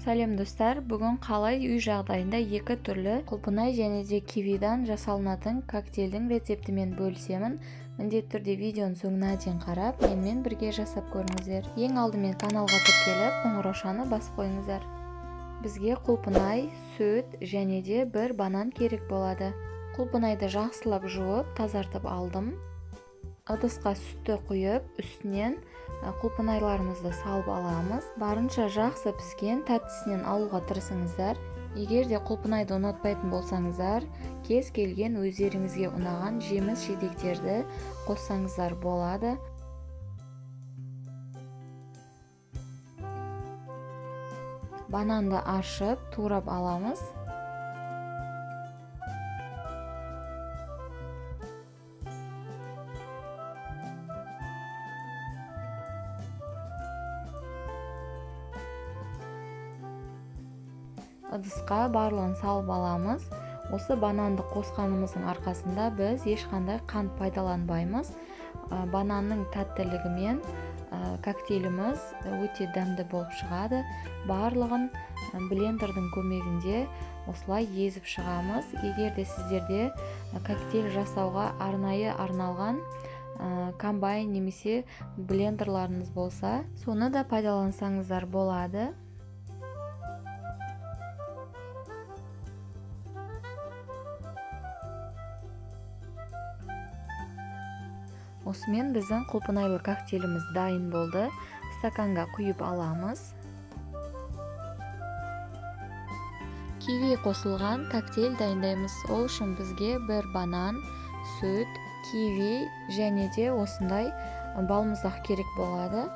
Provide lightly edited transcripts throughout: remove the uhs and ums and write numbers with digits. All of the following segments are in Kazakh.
Сәлем достар, бүгін қалай үй жағдайында екі түрлі құлпынай және де кивидан жасалынатын коктейльдің рецептімен бөлісемін. Міндетті түрде видеоның соңына дейін қарап, менімен бірге жасап көріңіздер. Ең алдымен каналға тіркеліп, қоңыраушаны басып қойыңыздар. Бізге құлпынай, сүт және де бір банан керек болады. Құлпынайды жақсылап жуып, тазартып алдым. Ыдысқа сүтті құйып, үстінен құлпынайларымызды салып аламыз. Барынша жақсы піскен тәттісінен алуға тырысыңыздар. Егер де құлпынайды ұнатпайтын болсаңыздар, кез келген өздеріңізге ұнаған жеміс жидектерді қоссаңыздар болады. Бананды ашып, турап аламыз. Ыдысқа барлығын салып аламыз. Осы бананды қосқанымыздың арқасында біз ешқандай қант пайдаланбаймыз. Бананның тәттілігімен коктейліміз өте дәмді болып шығады. Барлығын блендердің көмегінде осылай езіп шығамыз. Егер де сіздерде коктейль жасауға арнайы арналған комбайн немесе блендерларыңыз болса, соны да пайдалансаңыздар болады. Осымен біздің құлпынайлы коктейліміз дайын болды. Стаканға құйып аламыз. Киви қосылған коктейль дайындаймыз. Ол үшін бізге бір банан, сүт, киви және де осындай балмұздақ керек болады.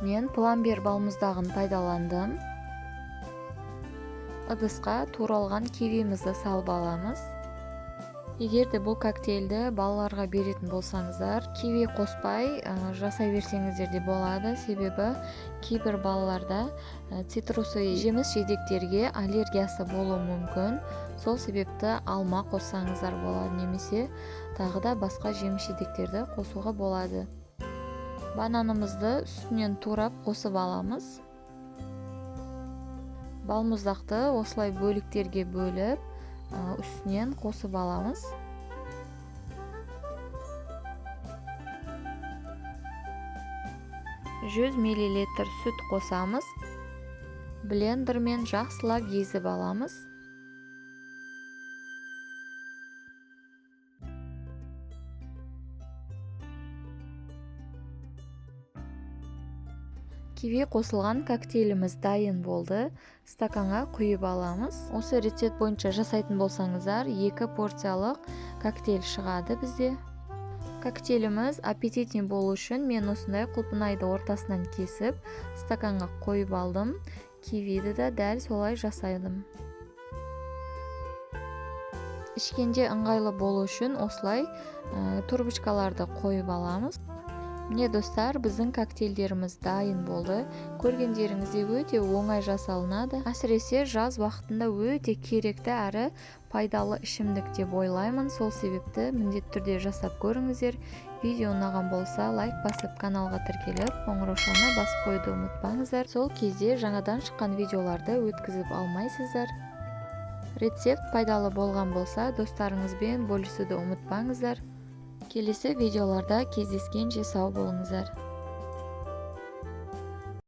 Мен пломбир балмұздағын пайдаландым. Ыдысқа туралған кивимізді салып аламыз. Егер де бұл коктейльді балаларға беретін болсаңыздар, киви қоспай жасай берсеңіздер де болады. Себебі кейбір балаларда цитрусовый жеміс жидектерге аллергиясы болуы мүмкін. Сол себепті алма қоссаңыздар болады, немесе тағы да басқа жеміс жидектерді қосуға болады. Бананымызды үстінен турап қосып аламыз. Балмұздақты осылай бөліктерге бөліп, үстінен қосып аламыз. Жүз миллилитр сүт қосамыз. Блендермен жақсылап езіп аламыз. Киви қосылған коктейліміз дайын болды. Стаканға құйып аламыз. Осы рецепт бойынша жасайтын болсаңыздар, 2 порциялық коктейль шығады бізде. Коктейліміз аппетитный болу үшін мен осындай құлпынайды ортасынан кесіп, стаканға қойып алдым. Кивиді де дәл солай жасайдым. Ішкенде ыңғайлы болу үшін осылай турбочкаларды қойып аламыз. Міне достар, біздің коктейльдеріміз дайын болды. Көргендеріңізде өте оңай жасалынады. Әсіресе жаз уақытында өте керекті әрі пайдалы ішімдік деп ойлаймын. Сол себепті міндетті түрде жасап көріңіздер. Видео ұнаған болса, лайк басып, каналға тіркеліп, қоңыраушаны басып қойды ұмытпаңыздар. Сол кезде жаңадан шыққан видеоларды өткізіп алмайсыздар. Рецепт пайдалы болған болса, достарыңызбен бөлісуді ұмытпаңыздар. Келесі видеоларда кездескенше сау болыңыздар.